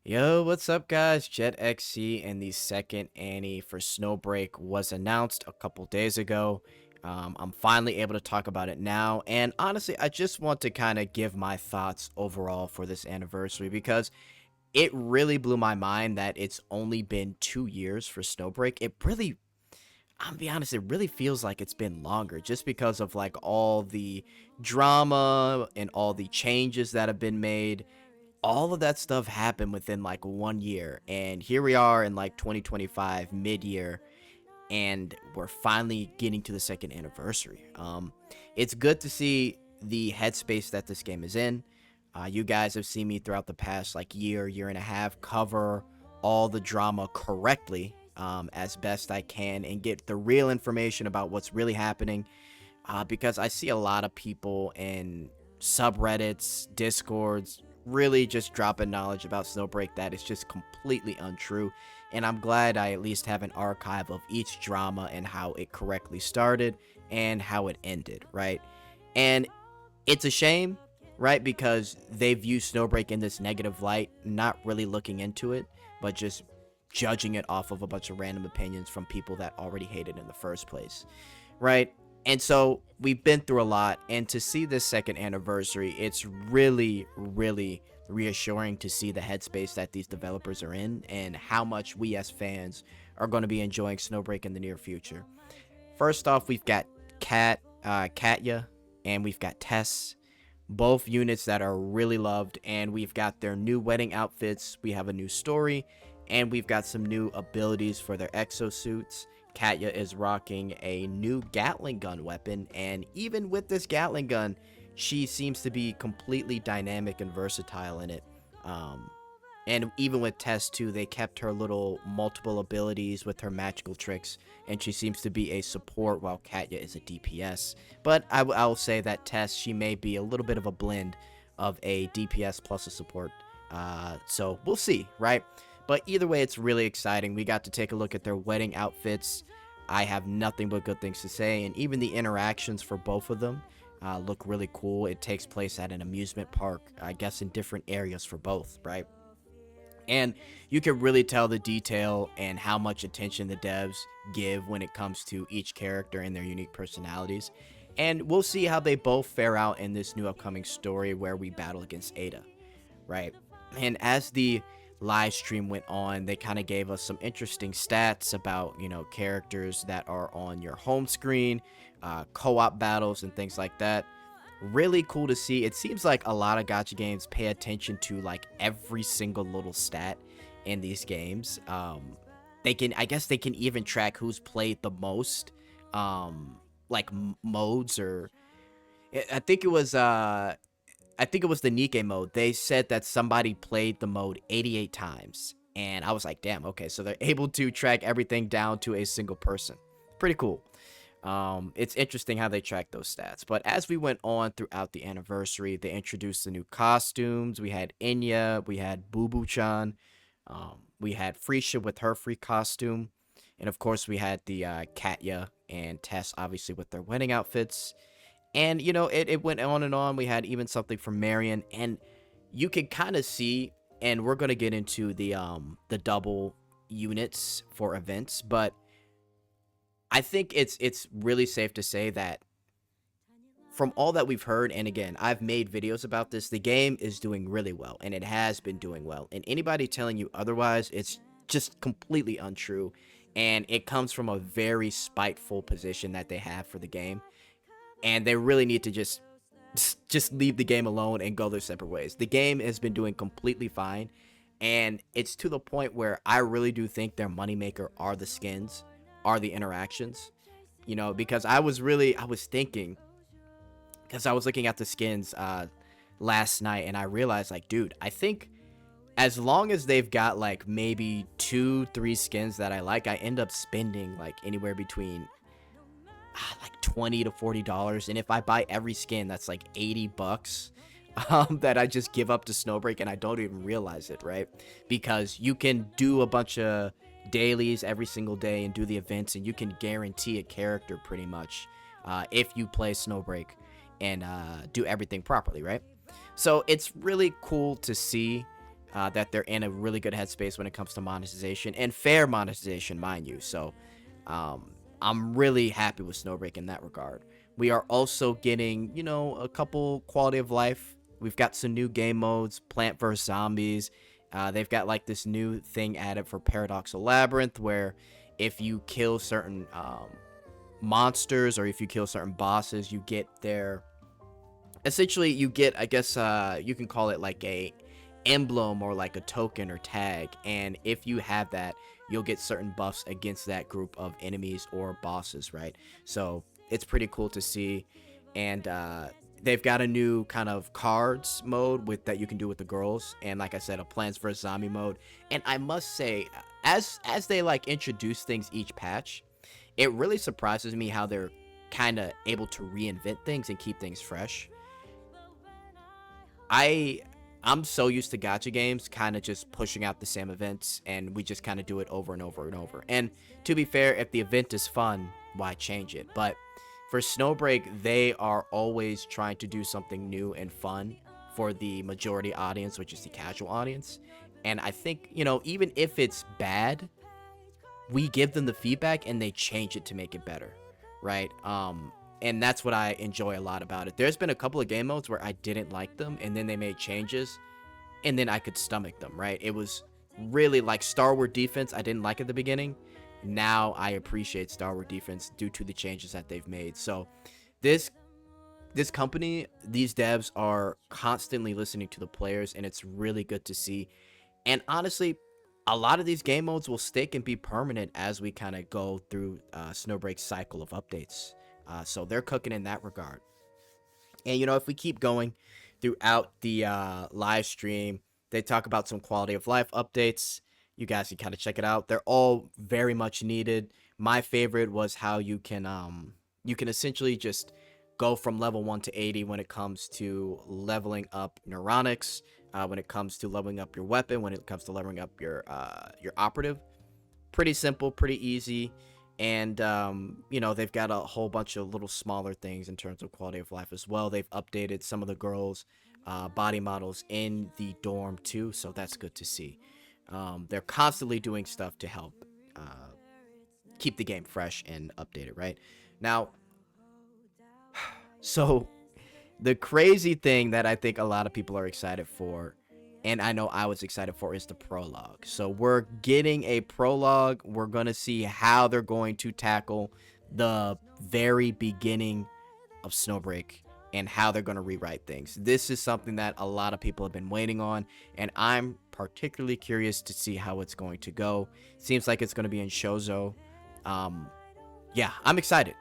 Yo, what's up, guys? Jetxc and the second Annie for Snowbreak was announced a couple days ago. I'm finally able to talk about it now, and honestly, I just want to kind of give my thoughts overall for this anniversary because it really blew my mind that it's only been 2 years for Snowbreak. I'm be honest, it really feels like it's been longer just because of like all the drama and all the changes that have been made. All of that stuff happened within like 1 year, and here we are in like 2025 mid-year, and we're finally getting to the second anniversary. It's good to see the headspace that this game is in. You guys have seen me throughout the past like year and a half cover all the drama correctly, as best I can, and get the real information about what's really happening, because I see a lot of people in subreddits, discords, really just dropping knowledge about Snowbreak that is just completely untrue. And I'm glad I at least have an archive of each drama and how it correctly started and how it ended, right? And it's a shame, right? Because they view Snowbreak in this negative light, not really looking into it, but just judging it off of a bunch of random opinions from people that already hate it in the first place, right? And so we've been through a lot, and to see this second anniversary, it's really reassuring to see the headspace that these developers are in and how much we as fans are going to be enjoying Snowbreak in the near future. First off, we've got Katya, and we've got Tess, both units that are really loved, and we've got their new wedding outfits. We have a new story, and we've got some new abilities for their exosuits. Katya is rocking a new Gatling gun weapon, and even with this Gatling gun, she seems to be completely dynamic and versatile in it. Um, and even with Tess too, they kept her little multiple abilities with her magical tricks, and she seems to be a support while Katya is a DPS. But I'll say that Tess, she may be a little bit of a blend of a DPS plus a support. So we'll see, right? But either way, it's really exciting. We got to take a look at their wedding outfits. I have nothing but good things to say, and even the interactions for both of them look really cool. It takes place at an amusement park, I guess in different areas for both, right? And you can really tell the detail and how much attention the devs give when it comes to each character and their unique personalities. And we'll see how they both fare out in this new upcoming story where we battle against Ada, right? And as the live stream went on, they kind of gave us some interesting stats about, characters that are on your home screen, co-op battles, and things like that. Really cool to see. It seems like a lot of gacha games pay attention to like every single little stat in these games. I guess they can even track who's played the most, like modes, or I think it was the Nikkei mode. They said that somebody played the mode 88 times. And I was like, damn, okay, so they're able to track everything down to a single person. Pretty cool. It's interesting how they track those stats. But as we went on throughout the anniversary, they introduced the new costumes. We had Inya, we had Boo Boo Chan, we had Freesia with her free costume. And of course, we had the Katya and Tess, obviously, with their wedding outfits. And, it went on and on. We had even something from Marion. And you can kind of see, and we're going to get into the double units for events, but I think it's really safe to say that from all that we've heard, and again, I've made videos about this, the game is doing really well, and it has been doing well. And anybody telling you otherwise, it's just completely untrue. And it comes from a very spiteful position that they have for the game, and they really need to just leave the game alone and go their separate ways. The game has been doing completely fine, and it's to the point where I really do think their moneymaker are the skins, are the interactions. Because I was thinking, because I was looking at the skins last night, and I realized, like, dude, I think as long as they've got like maybe 2-3 skins that I like, I end up spending like anywhere between like $20 to $40, and if I buy every skin, that's like $80 that I just give up to Snowbreak, and I don't even realize it, right? Because you can do a bunch of dailies every single day and do the events, and you can guarantee a character pretty much if you play Snowbreak and do everything properly, right? So it's really cool to see that they're in a really good headspace when it comes to monetization and fair monetization, mind you. So I'm really happy with Snowbreak in that regard. We are also getting, a couple quality of life. We've got some new game modes, Plant vs. Zombies. They've got like this new thing added for Paradoxal Labyrinth where if you kill certain monsters or if you kill certain bosses, you get their essentially you get, I guess you can call it like a emblem or like a token or tag, and if you have that, you'll get certain buffs against that group of enemies or bosses, right? So it's pretty cool to see. And they've got a new kind of cards mode with that you can do with the girls, and like I said, a Plants vs Zombie mode. And I must say, as they like introduce things each patch, it really surprises me how they're kind of able to reinvent things and keep things fresh. I I'm so used to gacha games kind of just pushing out the same events, and we just kind of do it over and over and over. And to be fair, if the event is fun, why change it? But for Snowbreak, they are always trying to do something new and fun for the majority audience, which is the casual audience. And I think, even if it's bad, we give them the feedback and they change it to make it better, right? And that's what I enjoy a lot about it. There's been a couple of game modes where I didn't like them, and then they made changes, and then I could stomach them, right? It was really like Star Wars Defense. I didn't like at the beginning. Now I appreciate Star Wars Defense due to the changes that they've made. So this company, these devs are constantly listening to the players, and it's really good to see. And honestly, a lot of these game modes will stick and be permanent as we kind of go through Snowbreak's cycle of updates. So they're cooking in that regard. And, if we keep going throughout the live stream, they talk about some quality of life updates. You guys can kind of check it out. They're all very much needed. My favorite was how you can essentially just go from level 1 to 80 when it comes to leveling up neuronics, when it comes to leveling up your weapon, when it comes to leveling up your operative. Pretty simple, pretty easy. And they've got a whole bunch of little smaller things in terms of quality of life as well. They've updated some of the girls' body models in the dorm too, so that's good to see. They're constantly doing stuff to help keep the game fresh and updated, right? Now, so the crazy thing that I think a lot of people are excited for, and I know I was excited for, is the prologue. So we're getting a prologue. We're going to see how they're going to tackle the very beginning of Snowbreak and how they're going to rewrite things. This is something that a lot of people have been waiting on, and I'm particularly curious to see how it's going to go. Seems like it's going to be in Shoujo. Yeah, I'm excited.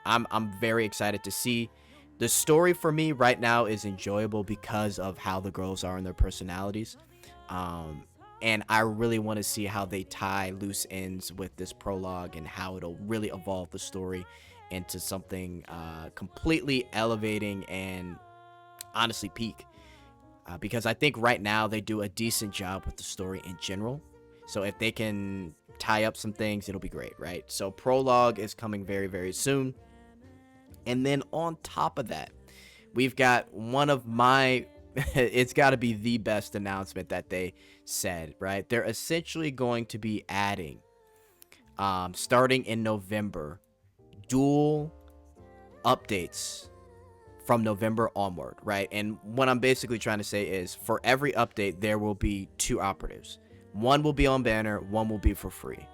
I'm very excited to see. The story for me right now is enjoyable because of how the girls are and their personalities. And I really want to see how they tie loose ends with this prologue and how it'll really evolve the story into something completely elevating and honestly peak. Because I think right now they do a decent job with the story in general. So if they can tie up some things, it'll be great, right? So prologue is coming very, very soon. And then on top of that, we've got one of my it's got to be the best announcement that they said, right? They're essentially going to be adding starting in November, dual updates from November onward, right? And what I'm basically trying to say is for every update there will be 2 operatives. One will be on banner, one will be for free.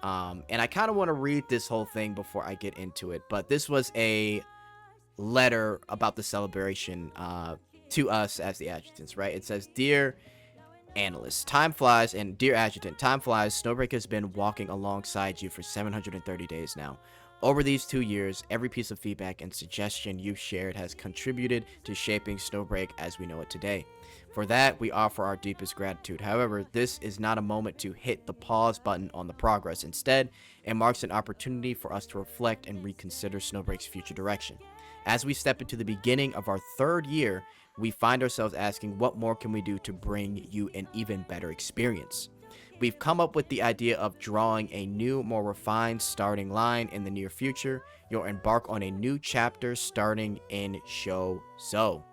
And I kind of want to read this whole thing before I get into it, but this was a letter about the celebration to us as the adjutants, right? It says, "Dear analysts, time flies, and dear adjutant, time flies. Snowbreak has been walking alongside you for 730 days now. Over these 2 years, every piece of feedback and suggestion you've shared has contributed to shaping Snowbreak as we know it today. For that, we offer our deepest gratitude. However, this is not a moment to hit the pause button on the progress. Instead, it marks an opportunity for us to reflect and reconsider Snowbreak's future direction. As we step into the beginning of our 3rd year, we find ourselves asking, what more can we do to bring you an even better experience? We've come up with the idea of drawing a new, more refined starting line in the near future. You'll embark on a new chapter starting in Shoujo."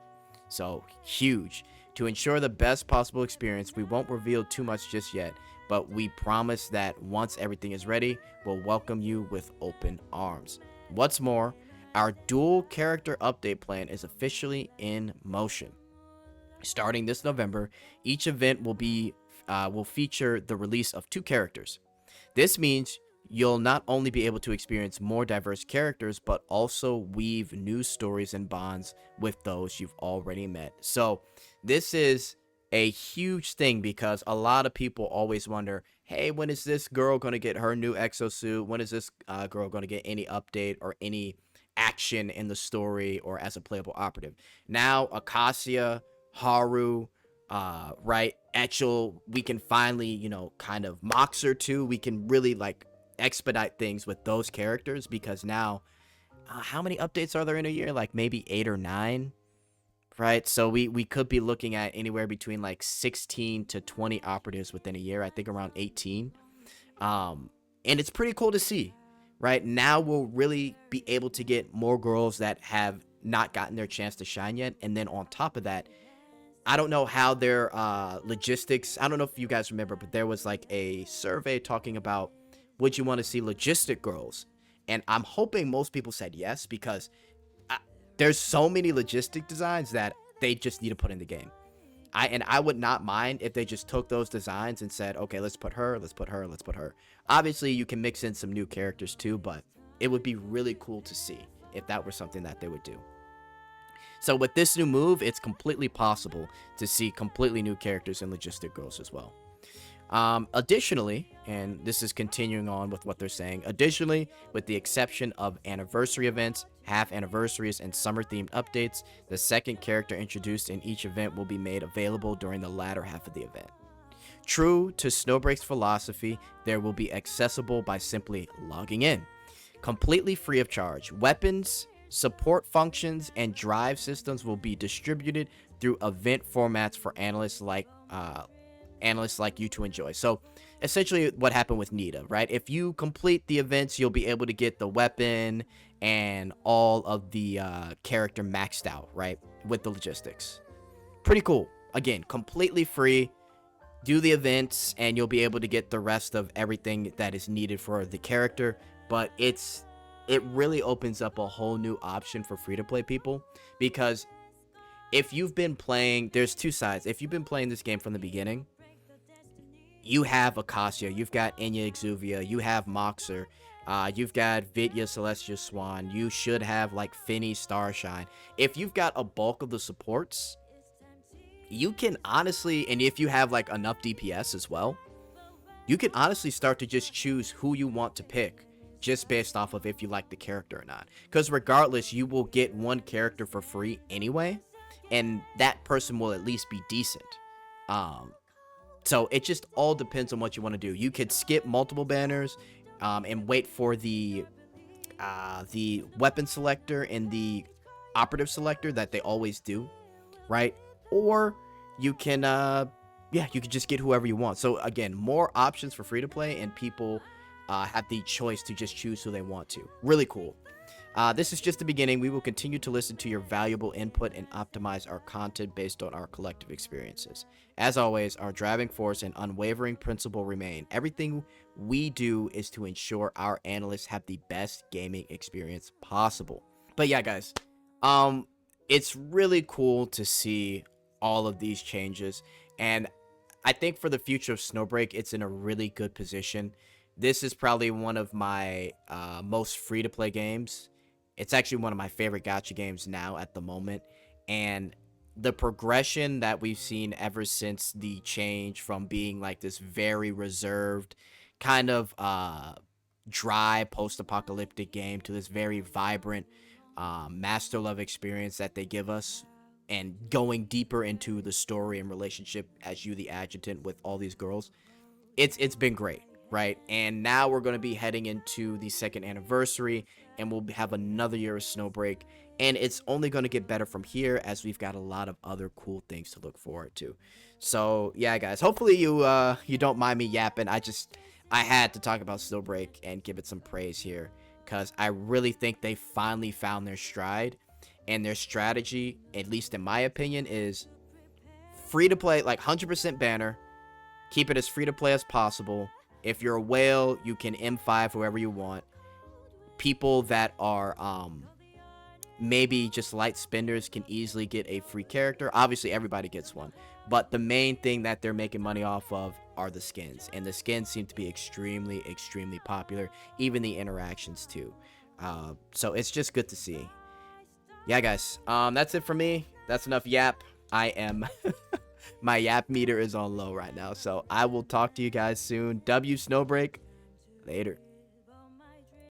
So huge. To ensure the best possible experience, we won't reveal too much just yet, but we promise that once everything is ready, we'll welcome you with open arms. What's more, our dual character update plan is officially in motion. Starting this November, each event will feature the release of 2 characters. This means you'll not only be able to experience more diverse characters, but also weave new stories and bonds with those you've already met. So this is a huge thing because a lot of people always wonder, hey, when is this girl going to get her new exosuit? When is this girl going to get any update or any action in the story or as a playable operative? Now, Acacia, Haru, right, Etchel, we can finally, kind of Moxer too. We can really like expedite things with those characters because now, how many updates are there in a year? Like maybe 8 or 9, right? So we could be looking at anywhere between like 16 to 20 operatives within a year. I think around 18. And it's pretty cool to see, right? Now we'll really be able to get more girls that have not gotten their chance to shine yet. And then on top of that, I don't know how their logistics, I don't know if you guys remember, but there was like a survey talking about would you want to see logistic girls? And I'm hoping most people said yes because there's so many logistic designs that they just need to put in the game. I would not mind if they just took those designs and said, okay, let's put her, let's put her, let's put her. Obviously, you can mix in some new characters too, but it would be really cool to see if that were something that they would do. So with this new move, it's completely possible to see completely new characters in Logistic Girls as well. Additionally, and this is continuing on with what they're saying, additionally, with the exception of anniversary events, half anniversaries, and summer themed updates, the second character introduced in each event will be made available during the latter half of the event. True to Snowbreak's philosophy, there will be accessible by simply logging in. Completely free of charge. Weapons, support functions, and drive systems will be distributed through event formats for analysts like you to enjoy. So essentially what happened with Nita, right? If you complete the events, you'll be able to get the weapon and all of the character maxed out, right? With the logistics. Pretty cool. Again, completely free. Do the events and you'll be able to get the rest of everything that is needed for the character. But it really opens up a whole new option for free-to-play people, because if you've been playing, there's 2 sides. If you've been playing this game from the beginning, you have Acacia, you've got Enya Exuvia, you have Moxer, you've got Vidya Celestia Swan, you should have like Finny Starshine. If you've got a bulk of the supports, you can honestly, and if you have like enough DPS as well, you can honestly start to just choose who you want to pick just based off of if you like the character or not. Because regardless, you will get one character for free anyway, and that person will at least be decent. So it just all depends on what you want to do. You could skip multiple banners and wait for the weapon selector and the operative selector that they always do, right? Or you can you can just get whoever you want. So again, more options for free to play, and people have the choice to just choose who they want to. Really cool. This is just the beginning. We will continue to listen to your valuable input and optimize our content based on our collective experiences. As always, our driving force and unwavering principle remain. Everything we do is to ensure our analysts have the best gaming experience possible. But yeah, guys, it's really cool to see all of these changes, and I think for the future of Snowbreak, it's in a really good position. This is probably one of my most free-to-play games. It's actually one of my favorite gacha games now at the moment. And the progression that we've seen ever since the change from being like this very reserved, kind of dry post-apocalyptic game to this very vibrant master love experience that they give us, and going deeper into the story and relationship as you the adjutant with all these girls, it's been great, right? And now we're going to be heading into the second anniversary, and we'll have another year of Snowbreak, and it's only going to get better from here as we've got a lot of other cool things to look forward to. So yeah, guys, hopefully you don't mind me yapping. I had to talk about Snowbreak and give it some praise here, because I really think they finally found their stride, and their strategy, at least in my opinion, is free to play, like 100% banner. Keep it as free to play as possible. If you're a whale, you can M5 whoever you want. People that are maybe just light spenders can easily get a free character. Obviously, everybody gets one. But the main thing that they're making money off of are the skins. And the skins seem to be extremely, extremely popular. Even the interactions, too. So it's just good to see. Yeah, guys. That's it for me. That's enough yap. I am... My yap meter is on low right now. So I will talk to you guys soon. W Snowbreak. Later.